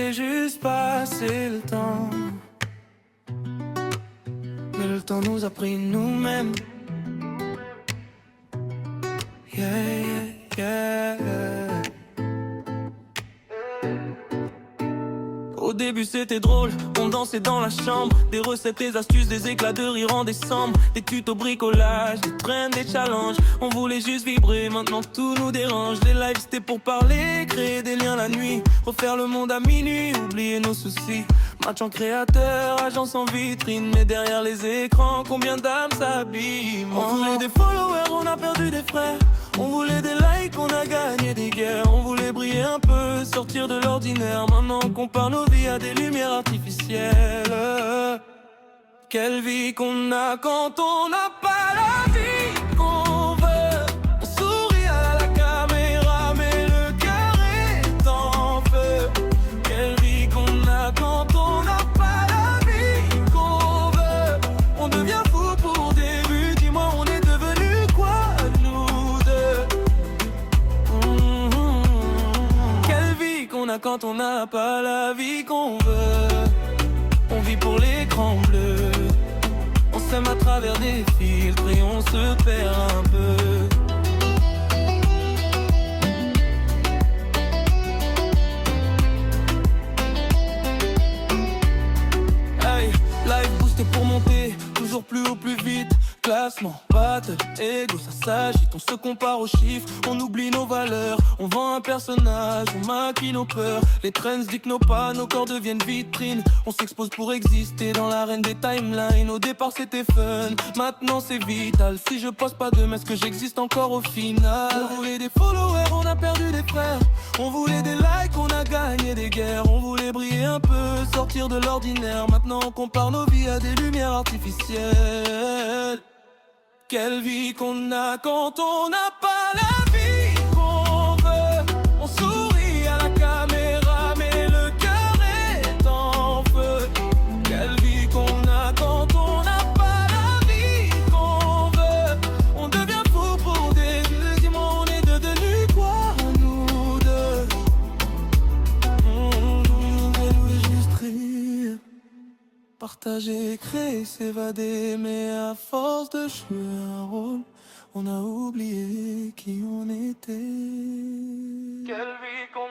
voulait juste passer le temps. Mais le temps nous a pris nous-mêmes. Yeah, yeah, yeah. Au début c'était drôle, on dansait dans la chambre. Des recettes, des astuces, des éclats de rire en décembre. Des tutos bricolage, des trends, des challenges. On voulait juste vibrer, maintenant tout nous dérange. Les lives c'était pour parler, créer des liens la nuit. Refaire le monde à minuit, oublier nos soucis. Match en créateur, agence en vitrine. Mais derrière les écrans, combien d'âmes s'abîment. On voulait des followers, on a perdu des frères. On voulait des likes, on a gagné des guerres. On voulait briller un peu, sortir de l'ordinaire. Maintenant on compare nos vies à des lumières artificielles. Quelle vie qu'on a quand on n'a pas la vie qu'on veut. On sourit à la caméra mais le cœur est en feu. Quelle vie qu'on a quand on n'a pas la vie qu'on veut. On devient fou pour des vues. Dis-moi on est devenu quoi nous deux? Quelle vie qu'on a quand on n'a pas la vie qu'on veut. On vit pour l'écran bleu. On s'aime à travers des filtres et on se perd un peu. Hey, live boosté pour monter, toujours plus haut, plus vite. Classement, battle, ego, ça s'agite. On se compare aux chiffres, on oublie nos valeurs. On vend un personnage, on maquille nos peurs. Les trends disent que nos pas, nos corps deviennent vitrines. On s'expose pour exister dans l'arène des timelines. Au départ c'était fun, maintenant c'est vital. Si je poste pas demain, est-ce que j'existe encore au final? On voulait des followers, on a perdu des frères. On voulait des likes, on a gagné des guerres. On voulait briller un peu, sortir de l'ordinaire. Maintenant on compare nos vies à des lumières artificielles. Quelle vie qu'on a quand on n'a pas la vie qu'on veut. On sourit à la caméra mais le cœur est en feu. Quelle vie qu'on a quand on n'a pas la vie qu'on veut. On devient fou pour des vues. Dis-moi on est devenu quoi nous deux? On voulait juste rire, partager, créer, s'évader. Mais à force de jouer un rôle, on a oublié qui on était. Quelle vie qu'on